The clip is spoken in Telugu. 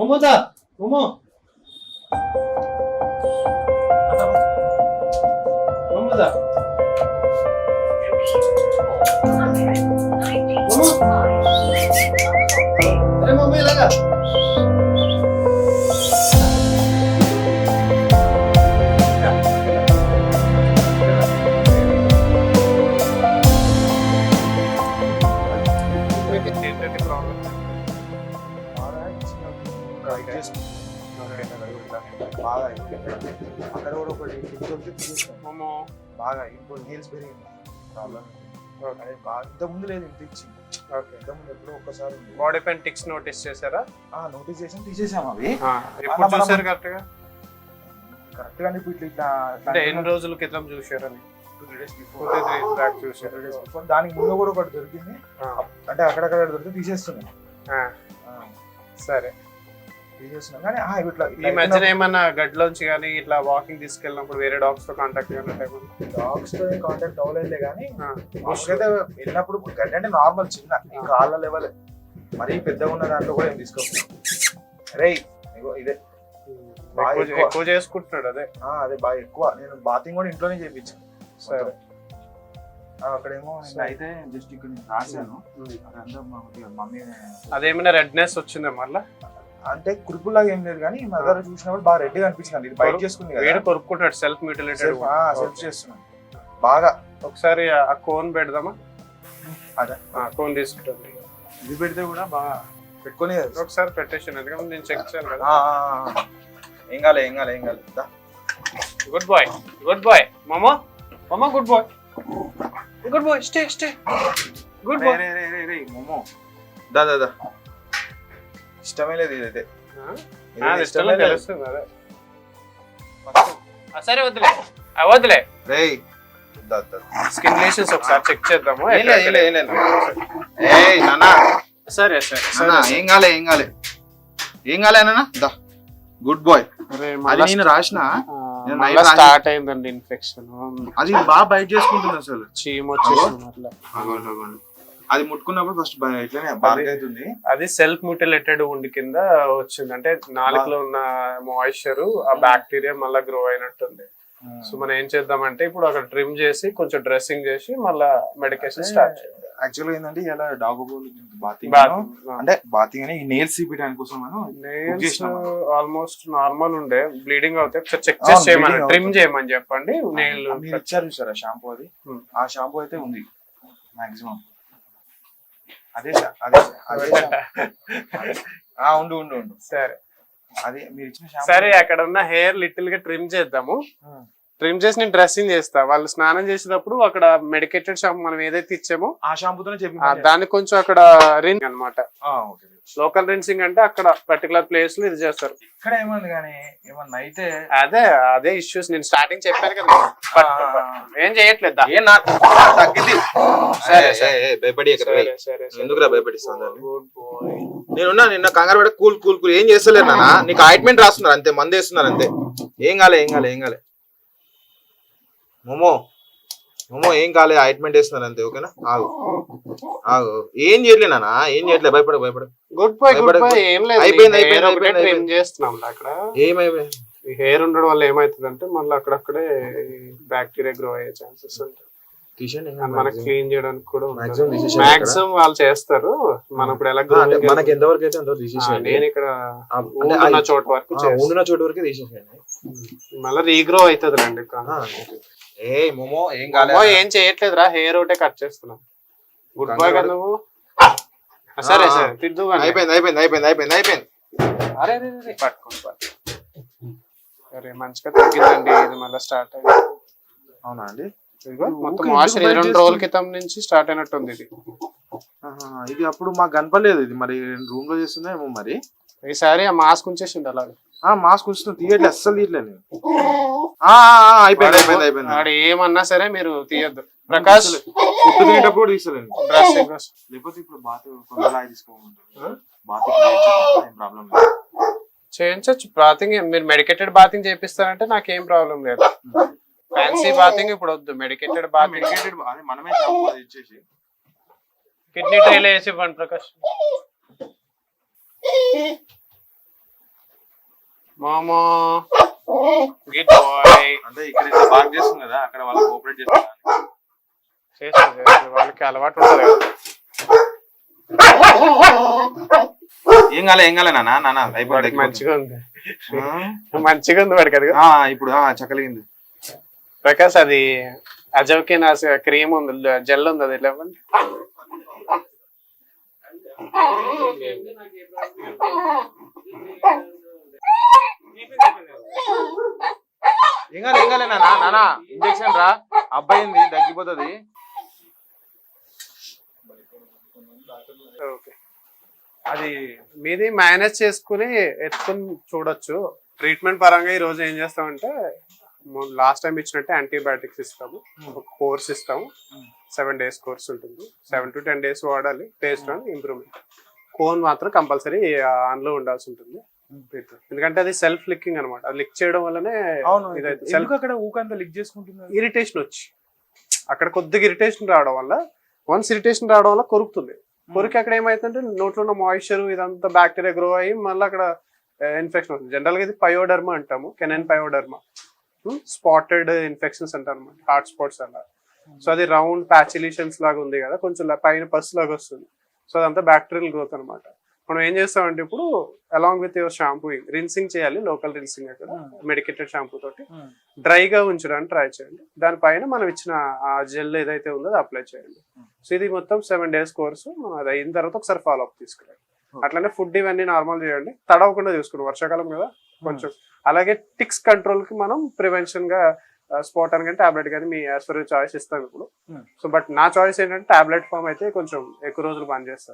మోమోదా మోమో మోమోదా అరే మమ్మీ ఇలాగా బాగా అక్కడ కూడా ఒకటి బాగా ఇంకో హీల్స్ పెరిగింది ప్రాబ్లం. అదే బాగా ఇంత ముందు లేదు, ఇంత ఇచ్చింది. ఇంత ముందు ఎప్పుడో ఒక్కసారి బాడీ పెయిన్ టిక్స్ నోటీస్ చేశారా? నోటీస్ చేసాం, తీసేసాం. అవి ఎప్పుడు చూసారు కరెక్ట్ గా? కరెక్ట్ గా ఇప్పుడు ఇట్లా అంటే ఎన్ని రోజుల క్రితం చూసారని? 2-3 days బిఫోర్. దానికి ముందు కూడా ఒకటి దొరికింది, అంటే అక్కడక్కడ దొరికి తీసేస్తున్నాం. సరే తీసేస్తున్నాం కానీ ఇట్లా ఈ మధ్యన ఏమన్నా గడ్లోంచి కానీ ఇట్లా వాకింగ్ తీసుకెళ్ళినప్పుడు వేరే డాగ్స్ తో కాంటాక్ట్ డాగ్స్ తో కాంటాక్ట్ అవ్వలేదులే కానీ అయితే వెళ్ళినప్పుడు గడ్డి అంటే నార్మల్ చిన్న ఈ కాళ్ళ లెవెల్, మరీ పెద్దగా ఉన్న దాంట్లో కూడా ఏం తీసుకోవచ్చు. అరే ఇదే ఎక్కువ చేసుకుంటున్నాడు. అదే బాగా ఎక్కువ. నేను బాతింగ్ కూడా ఇంట్లోనే చేయించాను. సరే అక్కడేమో అయితే జస్ట్ ఇక్కడ రాశాను. మమ్మీ అదేమైనా రెడ్నెస్ వచ్చిందా మళ్ళా? అంటే కురుపులాగా ఏం లేదు కానీ మదర్ చూసినప్పుడు బాగా రెడ్గా అనిపించింది. ఇది బయట చేసుకుంది కదా, కొరుక్కుంటాడు. సెల్ఫ్ మ్యూటిలేటెడ్ సెల్ఫ్ చేస్తున్నాను బాగా. ఒకసారి ఆ కోన్ పెడదామా? అదే కోన్ తీసుకుంటాను. ఇది పెడితే కూడా బాగా పెట్టుకునే ఒకసారి పెట్టేసాను, ఎందుకంటే నేను చెక్ చేయాలి కదా. ఏం కాలే ఏం కాలే ఏం కాలే. గుడ్ బాయ్ గుడ్ బాయ్ మామా మామా good boy good boy. Stay stay good boy. మోమో దా ఇష్టమే లేదు ఇదైతే. సరే వద్దులే వద్దులే. స్కిన్ లేషన్స్ ఒకసారి చెక్ చేద్దాము. సరే సరే ఏం కాలే ఏం కాలే ఏం కాలే అన్న. దా గుడ్ బాయ్. అది నేను రాసిన స్టార్ట్ అయిందండి ఇన్ఫెక్షన్. అది బాగా బయట చేసుకుంటుంది అసలు. చీమ్ వచ్చేసి అది ముట్టుకున్నప్పుడు ఫస్ట్ ఇట్లనే బాగా అవుతుంది. అది సెల్ఫ్ మ్యూటిలేటెడ్ వుండ్ కింద వచ్చింది. అంటే నాలుకలో ఉన్న మాయిశ్చర్ ఆ బ్యాక్టీరియా మళ్ళీ గ్రో అయినట్టుంది. సో మనం ఏం చేద్దామంటే ఇప్పుడు అక్కడ ట్రిమ్ చేసి కొంచెం డ్రెస్సింగ్ చేసి మళ్ళీ మెడికేషన్ స్టార్ట్ చేయాలి. యాక్చువల్గా ఏంటంటే ఇలా డాగ్ బాతింగ్ అంటే బాతింగ్ అని నెయిల్స్ తీయడానికి కోసం నెయిల్స్ ఆల్మోస్ట్ నార్మల్ ఉండే, బ్లీడింగ్ అవుతాయి. చెక్ చేసి చేయమని, ట్రిమ్ చేయమని చెప్పండి. నెయిల్ ఇచ్చారు చూసారా షాంపూ, అది ఆ షాంపూ అయితే ఉంది మాక్సిమం. అదే అదే ఉండు ఉండు ఉండు. సరే అదే మీరు ఇచ్చిన. సరే అక్కడ ఉన్న హెయిర్ లిటిల్ గా ట్రిమ్ చేద్దాము. ట్రిమ్ చేసి నేను డ్రెస్సింగ్ చేస్తా. వాళ్ళు స్నానం చేసేటప్పుడు అక్కడ మెడికేటెడ్ షాంపూ మనం ఏదైతే ఇచ్చామో ఆ షాంపూతోనే దాన్ని కొంచెం అక్కడ రిన్స్ అనమాట. లోకల్ రిన్సింగ్ అంటే అక్కడ పర్టికులర్ ప్లేస్ లో ఇది చేస్తారు. ఇక్కడ ఏమంది కానీ ఏమన్నా అయితే అదే ఇష్యూస్ నేను స్టార్టింగ్ చెప్పాను కదా. ఏం చేయట్లేదు తగ్గింది. ఎందుకురా భయపడిస్తాను? నేనున్నా నిన్న కంగారు పడి కూల్ కూల్ కూల్ ఏం చేస్తలేరు నాన్న. నీకు ఆయింట్మెంట్ రాస్తున్నారు అంతే, మందు వేస్తున్నారు అంతే. ఏం కాలే ఏం కాలే ఏం కాలే. మోమో మోమో ఏం కాలే, ఆయింట్మెంట్ వేస్తున్నారు అంతే. ఓకేనా? ఆగు ఆగు. ఏం చేయట్లే నాన్న, ఏం చేయట్లే. భయపడ భయపడ. Good boy good boy. ఏం లేదు, అయిపోయింది అయిపోయింది ట్రిమ్ చేస్తున్నాం. అక్కడ ఏమైపోయింది, హెయిర్ ఉండడం వల్ల ఏమైతుందంటే మళ్ళీ అక్కడక్కడే బ్యాక్టీరియా గ్రో అయ్యే ఛాన్సెస్ ఉంటాయి. మనకి క్లీన్ చేయడానికి కూడా మాక్సిమం వాళ్ళు చేస్తారు. మనం ఇప్పుడు ఎలా మనకి ఎంతవరకు అయితే అంతవరకు తీసేసేయండి. నేను ఇక్కడ ఉన్న చోట వరకు ఉన్న చోటు వరకు తీసేసేయండి. మళ్ళీ రీగ్రో అవుతుంది రండి. మోమో ఏం కాలే, ఏం చేయట్లేదురా, హెయిర్ ఒకటే కట్ చేస్తున్నాం. గుడ్ బాయ్ కదా నువ్వు. సరే సరే తిద్దు. అయిపోయింది అయిపోయింది అయిపోయింది అయిపోయింది అయిపోయింది. అరే పట్టుకోండి. సరే మంచిగా తగ్గిందండి. ఇది మళ్ళీ స్టార్ట్ అయింది. అవునా అండి? మొత్తం మాయిశ్చర్ 2 రోజుల క్రితం నుంచి స్టార్ట్ అయినట్టుంది ఇది. ఇది అప్పుడు మాకు కనపడలేదు. ఇది మరి రూమ్ లో చేస్తుందేమో మరి. ఈసారి ఆ మాస్క్ ఉంచేసింది అలాగే. మాస్క్ ఉంచుతుంది, తీయట్లేదు అస్సలు తీయట్లేదు. అయిపోయింది అయిపోయింది అయిపోయింది. వాడు ఏమన్నా సరే మీరు తీయద్దు. ప్రకాష్ ఫుడ్ తినేటప్పుడు కూడా తీసలేండి. లేకపోతే ఇప్పుడు బాత్ తీసుకోమంటారు. ప్రాబ్లం లేదు, చేయించచ్చు. బాతింగ్ మీరు మెడికేటెడ్ బాతింగ్ చేపిస్తారంటే నాకేం ప్రాబ్లం లేదు. ఫ్యాన్సీ బాతింగ్ ఇప్పుడు వద్దు. మెడికేటెడ్ బాతింగ్ మనమే ఇచ్చేసి కిడ్నీ ట్రైల్ వేసి ఇవ్వండి ప్రకాష్. మామా గుడ్ బాయ్. అంటే ఇక్కడ ఇంత బాగా చేస్తుంది కదా, అక్కడ వాళ్ళు కోఆపరేట్ చేస్తారు. చేస్తుంది వాళ్ళకి అలవాటు ఉంటుంది కదా. ఏం కాలే నాన్న అయిపోయింది. మంచిగా ఉంది, మంచిగా ఉంది వాడికి అది. ఇప్పుడు చక్కలిగింది. ప్రకాష్ అది అజవ్కి నా క్రీమ్ ఉంది, జెల్ ఉంది, అది ఎలా ఇవ్వండి. ఏం కాలే నాన్న ఇంజెక్షన్ రా, అబ్బాయింది తగ్గిపోతుంది. ఓకే, అది మీది మేనేజ్ చేసుకుని ఎత్తుకుని చూడొచ్చు. ట్రీట్మెంట్ పరంగా ఈ రోజు ఏం చేస్తామంటే లాస్ట్ టైం ఇచ్చినట్టే యాంటీబయాటిక్స్ ఇస్తాము, ఒక కోర్స్ ఇస్తాము. 7 days కోర్స్ ఉంటుంది. 7 to 10 days వాడాలి బేస్డ్ ఆన్ ఇంప్రూవ్మెంట్. కోన్ మాత్రం కంపల్సరీ ఆన్ లో ఉండాల్సి ఉంటుంది, ఎందుకంటే అది సెల్ఫ్ లిక్కింగ్ అనమాట. అది లిక్ చేయడం వల్లనే అక్కడ ఊకంతా లిక్ చేసుకుంటున్నారు. ఇరిటేషన్ వచ్చి అక్కడ కొద్దిగా ఇరిటేషన్ రావడం వల్ల, వన్స్ ఇరిటేషన్ రావడం వల్ల కొరుకుతుంది. కొరికి అక్కడ ఏమైతుందంటే నోట్లో ఉన్న మాయిశ్చర్ ఇదంతా బ్యాక్టీరియా గ్రో అయ్యి మళ్ళీ అక్కడ ఇన్ఫెక్షన్ అవుతుంది. జనరల్ గా ఇది పయోడర్మా అంటాము, కెనైన్ పయోడర్మా. స్పాటెడ్ ఇన్ఫెక్షన్స్ అంటారు అనమాట, హాట్ స్పాట్స్ అలా. సో అది రౌండ్ ప్యాచిలేషన్స్ లాగా ఉంది కదా, కొంచెం పైన పస్ లాగా వస్తుంది. సో అదంతా బ్యాక్టీరియల్ గ్రోత్ అనమాట. మనం ఏం చేస్తామంటే ఇప్పుడు along with your shampoo rinsing చేయాలి, లోకల్ రిన్సింగ్ అక్కడ మెడికేటెడ్ షాంపూ తోటి డ్రైగా ఉంచడానికి ట్రై చేయండి. దానిపైన మనం ఇచ్చిన ఆ జెల్ ఏదైతే ఉందో అది అప్లై చేయండి. సో ఇది మొత్తం 7 days కోర్సు. అది అయిన తర్వాత ఒకసారి ఫాలో అప్ తీసుకురండి. అట్లనే ఫుడ్ ఇవన్నీ నార్మల్ చేయండి, తడవకుండా చూసుకోండి, వర్షాకాలం కదా కొంచెం. అలాగే టిక్స్ కంట్రోల్ కి మనం ప్రివెన్షన్ గా స్పాటన్ కానీ టాబ్లెట్ కానీ మీ యాజ్ పర్ చాయిస్ ఇస్తాం ఇప్పుడు. సో బట్ నా చాయిస్ ఏంటంటే టాబ్లెట్ ఫామ్ అయితే కొంచెం ఎక్కువ రోజులు పనిచేస్తారు.